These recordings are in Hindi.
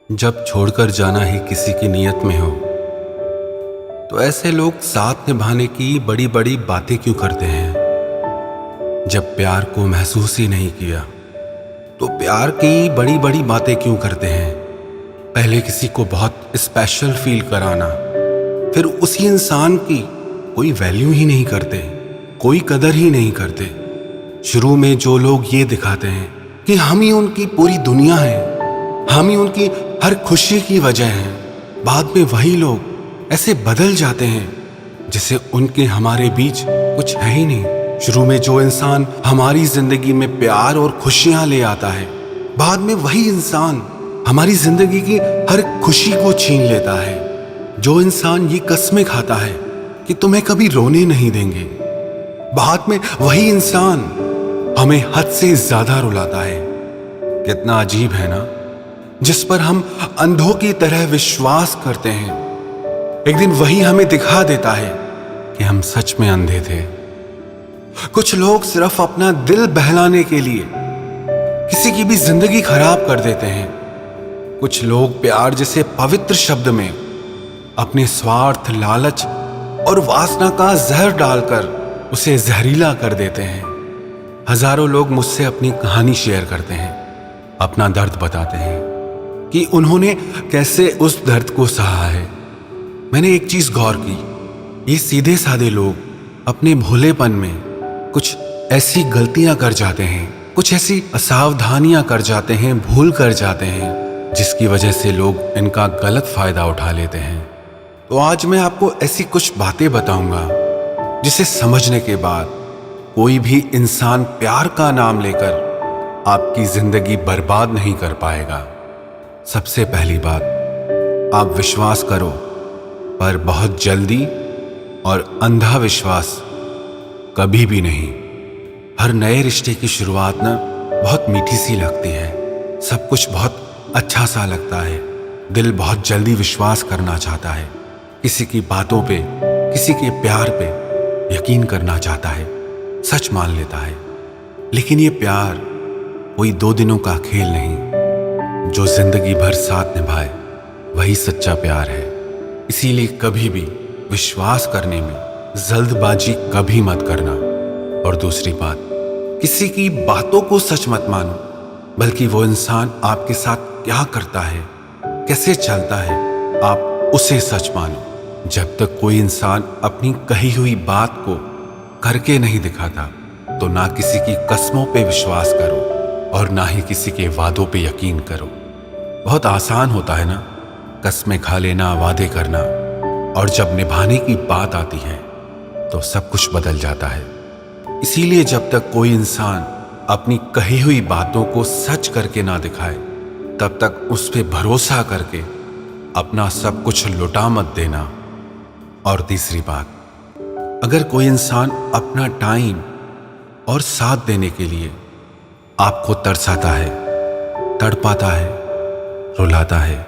जब छोड़कर जाना ही किसी की नीयत में हो तो ऐसे लोग साथ निभाने की बड़ी बड़ी बातें क्यों करते हैं। जब प्यार को महसूस ही नहीं किया तो प्यार की बड़ी बड़ी बातें क्यों करते हैं। पहले किसी को बहुत स्पेशल फील कराना, फिर उसी इंसान की कोई वैल्यू ही नहीं करते, कोई कदर ही नहीं करते। शुरू में जो लोग ये दिखाते हैं कि हम ही उनकी पूरी दुनिया है, हम ही उनकी हर खुशी की वजह हैं, बाद में वही लोग ऐसे बदल जाते हैं जैसे उनके हमारे बीच कुछ है ही नहीं। शुरू में जो इंसान हमारी जिंदगी में प्यार और खुशियां ले आता है, बाद में वही इंसान हमारी जिंदगी की हर खुशी को छीन लेता है। जो इंसान ये कस्में खाता है कि तुम्हें कभी रोने नहीं देंगे, बाद में वही इंसान हमें हद से ज्यादा रुलाता है। कितना अजीब है ना, जिस पर हम अंधों की तरह विश्वास करते हैं, एक दिन वही हमें दिखा देता है कि हम सच में अंधे थे। कुछ लोग सिर्फ अपना दिल बहलाने के लिए किसी की भी जिंदगी खराब कर देते हैं। कुछ लोग प्यार जैसे पवित्र शब्द में अपने स्वार्थ, लालच और वासना का जहर डालकर उसे जहरीला कर देते हैं। हजारों लोग मुझसे अपनी कहानी शेयर करते हैं, अपना दर्द बताते हैं कि उन्होंने कैसे उस दर्द को सहा है। मैंने एक चीज गौर की, ये सीधे साधे लोग अपने भोलेपन में कुछ ऐसी गलतियां कर जाते हैं, कुछ ऐसी असावधानियां कर जाते हैं, भूल कर जाते हैं, जिसकी वजह से लोग इनका गलत फायदा उठा लेते हैं। तो आज मैं आपको ऐसी कुछ बातें बताऊंगा जिसे समझने के बाद कोई भी इंसान प्यार का नाम लेकर आपकी जिंदगी बर्बाद नहीं कर पाएगा। सबसे पहली बात, आप विश्वास करो, पर बहुत जल्दी, और अंधा विश्वास कभी भी नहीं। हर नए रिश्ते की शुरुआत ना बहुत मीठी सी लगती है, सब कुछ बहुत अच्छा सा लगता है, दिल बहुत जल्दी विश्वास करना चाहता है, किसी की बातों पे, किसी के प्यार पे यकीन करना चाहता है, सच मान लेता है। लेकिन ये प्यार कोई 2 दिनों का खेल नहीं, जो जिंदगी भर साथ निभाए वही सच्चा प्यार है। इसीलिए कभी भी विश्वास करने में जल्दबाजी कभी मत करना। और दूसरी बात, किसी की बातों को सच मत मानो, बल्कि वो इंसान आपके साथ क्या करता है, कैसे चलता है, आप उसे सच मानो। जब तक कोई इंसान अपनी कही हुई बात को करके नहीं दिखाता, तो ना किसी की कस्मों पे विश्वास करो और ना ही किसी के वादों पे यकीन करो। बहुत आसान होता है ना, कस्में खा लेना, वादे करना, और जब निभाने की बात आती है तो सब कुछ बदल जाता है। इसीलिए जब तक कोई इंसान अपनी कही हुई बातों को सच करके ना दिखाए, तब तक उस पे भरोसा करके अपना सब कुछ लुटा मत देना। और तीसरी बात, अगर कोई इंसान अपना टाइम और साथ देने के लिए आपको तरसाता है, तड़पाता है, रुलाता है,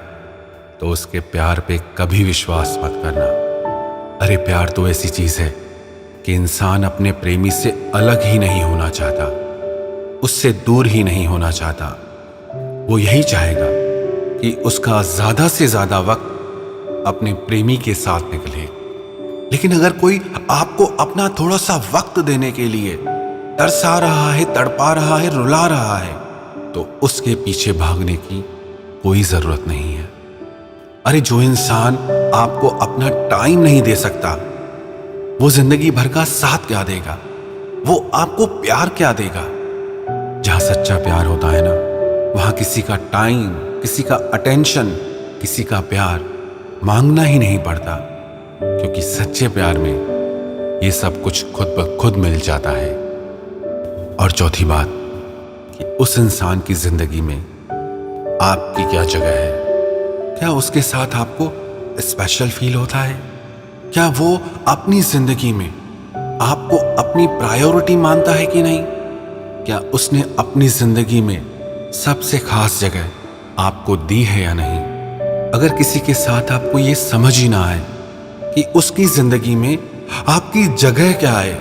तो उसके प्यार पे कभी विश्वास मत करना। अरे प्यार तो ऐसी चीज है कि इंसान अपने प्रेमी से अलग ही नहीं होना चाहता, उससे दूर ही नहीं होना चाहता। वो यही चाहेगा कि उसका ज्यादा से ज्यादा वक्त अपने प्रेमी के साथ निकले। लेकिन अगर कोई आपको अपना थोड़ा सा वक्त देने के लिए तरसा रहा है, तड़पा रहा है, रुला रहा है, तो उसके पीछे भागने की कोई जरूरत नहीं है। अरे जो इंसान आपको अपना टाइम नहीं दे सकता, वो जिंदगी भर का साथ क्या देगा, वो आपको प्यार क्या देगा। जहां सच्चा प्यार होता है ना, वहां किसी का टाइम, किसी का अटेंशन, किसी का प्यार मांगना ही नहीं पड़ता, क्योंकि सच्चे प्यार में ये सब कुछ खुद ब खुद मिल जाता है। और चौथी बात, कि उस इंसान की जिंदगी में आपकी क्या जगह है। क्या उसके साथ आपको स्पेशल फील होता है? क्या वो अपनी जिंदगी में आपको अपनी प्रायोरिटी मानता है कि नहीं? क्या उसने अपनी जिंदगी में सबसे खास जगह आपको दी है या नहीं? अगर किसी के साथ आपको ये समझ ही ना आए कि उसकी जिंदगी में आपकी जगह क्या है,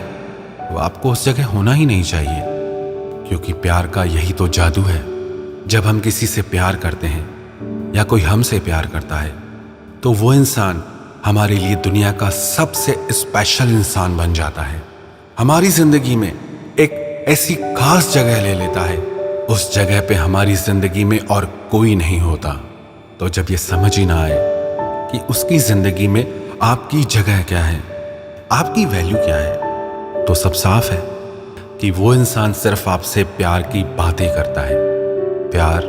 वो आपको उस जगह होना ही नहीं चाहिए। क्योंकि प्यार का यही तो जादू है। जब हम किसी से प्यार करते हैं या कोई हमसे प्यार करता है तो वो इंसान हमारे लिए दुनिया का सबसे स्पेशल इंसान बन जाता है। हमारी जिंदगी में एक ऐसी खास जगह ले लेता है, उस जगह पे हमारी जिंदगी में और कोई नहीं होता। तो जब ये समझ ही ना आए कि उसकी जिंदगी में आपकी जगह क्या है, आपकी वैल्यू क्या है, तो सब साफ है कि वो इंसान सिर्फ आपसे प्यार की बातें करता है, प्यार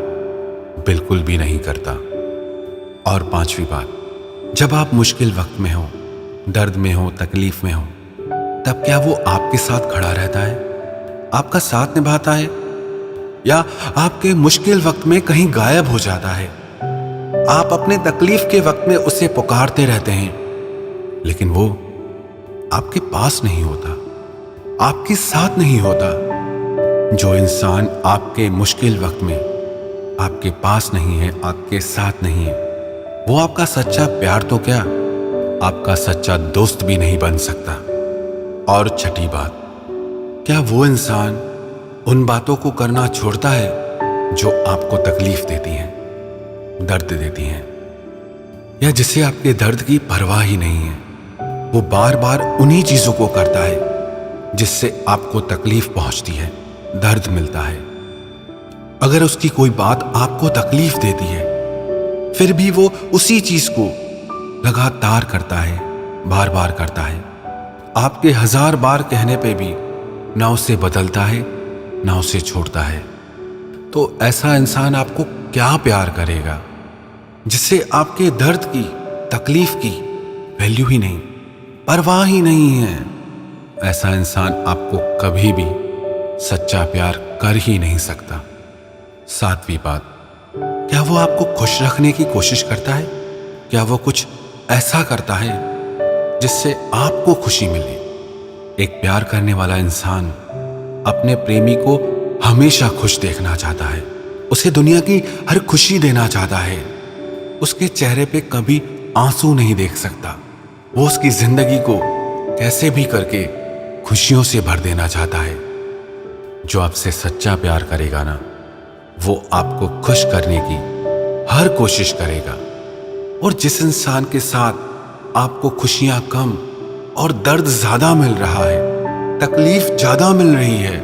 बिल्कुल भी नहीं करता। और पांचवी बात, जब आप मुश्किल वक्त में हो, दर्द में हो, तकलीफ में हो, तब क्या वो आपके साथ खड़ा रहता है, आपका साथ निभाता है, या आपके मुश्किल वक्त में कहीं गायब हो जाता है? आप अपने तकलीफ के वक्त में उसे पुकारते रहते हैं, लेकिन वो आपके पास नहीं होता, आपके साथ नहीं होता। जो इंसान आपके मुश्किल वक्त में आपके पास नहीं है, आपके साथ नहीं है, वो आपका सच्चा प्यार तो क्या, आपका सच्चा दोस्त भी नहीं बन सकता। और छठी बात, क्या वो इंसान उन बातों को करना छोड़ता है जो आपको तकलीफ देती हैं, दर्द देती हैं, या जिसे आपके दर्द की परवाह ही नहीं है? वो बार बार उन्हीं चीजों को करता है जिससे आपको तकलीफ पहुंचती है, दर्द मिलता है। अगर उसकी कोई बात आपको तकलीफ देती है, फिर भी वो उसी चीज को लगातार करता है, बार बार करता है। आपके 1000 बार कहने पे भी ना उसे बदलता है, ना उसे छोड़ता है। तो ऐसा इंसान आपको क्या प्यार करेगा जिससे आपके दर्द की, तकलीफ की वैल्यू ही नहीं, परवाह ही नहीं है? ऐसा इंसान आपको कभी भी सच्चा प्यार कर ही नहीं सकता। सातवीं बात, क्या वो आपको खुश रखने की कोशिश करता है? क्या वो कुछ ऐसा करता है जिससे आपको खुशी मिले? एक प्यार करने वाला इंसान अपने प्रेमी को हमेशा खुश देखना चाहता है, उसे दुनिया की हर खुशी देना चाहता है, उसके चेहरे पे कभी आंसू नहीं देख सकता। वो उसकी जिंदगी को कैसे भी करके खुशियों से भर देना चाहता है। जो आपसे सच्चा प्यार करेगा ना, वो आपको खुश करने की हर कोशिश करेगा। और जिस इंसान के साथ आपको खुशियां कम और दर्द ज्यादा मिल रहा है, तकलीफ ज्यादा मिल रही है,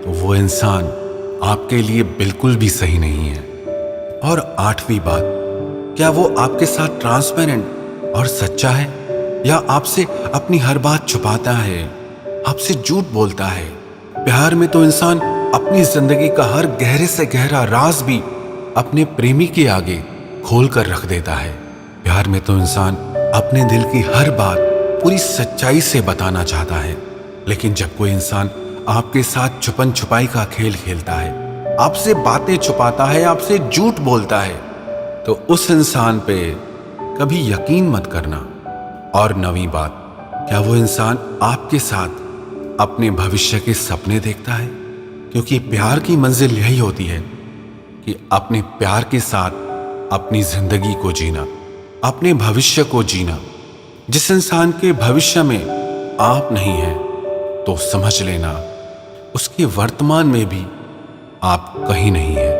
तो वो इंसान आपके लिए बिल्कुल भी सही नहीं है। और आठवीं बात, क्या वो आपके साथ ट्रांसपेरेंट और सच्चा है, या आपसे अपनी हर बात छुपाता है, आपसे झूठ बोलता है? प्यार में तो इंसान अपनी जिंदगी का हर गहरे से गहरा राज भी अपने प्रेमी के आगे खोल कर रख देता है। प्यार में तो इंसान अपने दिल की हर बात पूरी सच्चाई से बताना चाहता है। लेकिन जब कोई इंसान आपके साथ छुपन छुपाई का खेल खेलता है, आपसे बातें छुपाता है, आपसे झूठ बोलता है, तो उस इंसान पे कभी यकीन मत करना। और नवीं बात, क्या वो इंसान आपके साथ अपने भविष्य के सपने देखता है? क्योंकि प्यार की मंजिल यही होती है कि अपने प्यार के साथ अपनी जिंदगी को जीना, अपने भविष्य को जीना। जिस इंसान के भविष्य में आप नहीं हैं, तो समझ लेना उसके वर्तमान में भी आप कहीं नहीं हैं।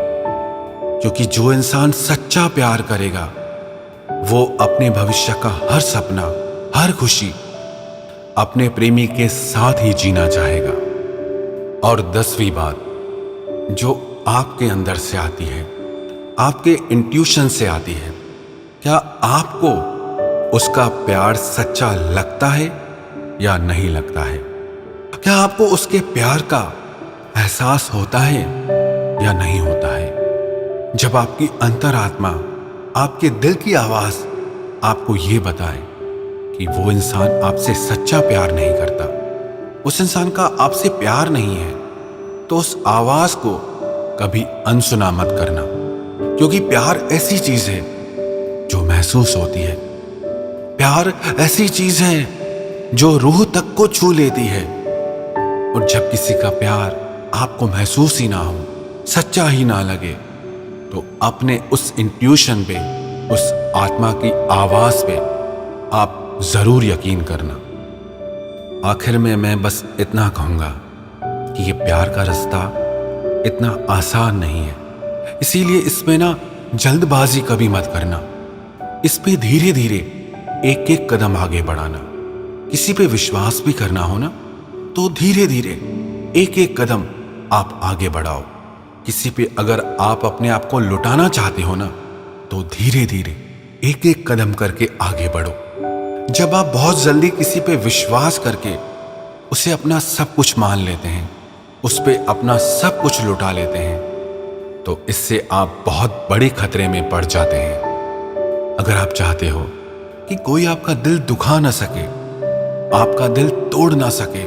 क्योंकि जो इंसान सच्चा प्यार करेगा, वो अपने भविष्य का हर सपना, हर खुशी अपने प्रेमी के साथ ही जीना चाहेगा। और 10वीं बात, जो आपके अंदर से आती है, आपके इंट्यूशन से आती है, क्या आपको उसका प्यार सच्चा लगता है या नहीं लगता है? क्या आपको उसके प्यार का एहसास होता है या नहीं होता है? जब आपकी अंतरात्मा, आपके दिल की आवाज आपको ये बताए कि वो इंसान आपसे सच्चा प्यार नहीं करता, उस इंसान का आपसे प्यार नहीं है, तो उस आवाज को कभी अनसुना मत करना। क्योंकि प्यार ऐसी चीज है जो महसूस होती है। प्यार ऐसी चीज है जो रूह तक को छू लेती है। और जब किसी का प्यार आपको महसूस ही ना हो, सच्चा ही ना लगे, तो अपने उस इंट्यूशन पे, उस आत्मा की आवाज पे आप जरूर यकीन करना। आखिर में मैं बस इतना कहूंगा कि ये प्यार का रास्ता इतना आसान नहीं है। इसीलिए इसमें ना जल्दबाजी कभी मत करना। इस पे धीरे धीरे एक एक कदम आगे बढ़ाना। किसी पे विश्वास भी करना हो ना, तो धीरे धीरे एक एक कदम आप आगे बढ़ाओ। किसी पे अगर आप अपने आप को लुटाना चाहते हो ना, तो धीरे धीरे एक एक कदम करके आगे बढ़ो। जब आप बहुत जल्दी किसी पे विश्वास करके उसे अपना सब कुछ मान लेते हैं, उस पे अपना सब कुछ लुटा लेते हैं, तो इससे आप बहुत बड़े खतरे में पड़ जाते हैं। अगर आप चाहते हो कि कोई आपका दिल दुखा ना सके, आपका दिल तोड़ ना सके,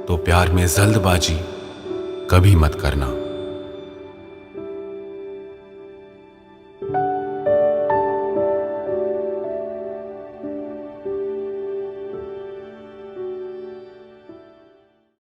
तो प्यार में जल्दबाजी कभी मत करना।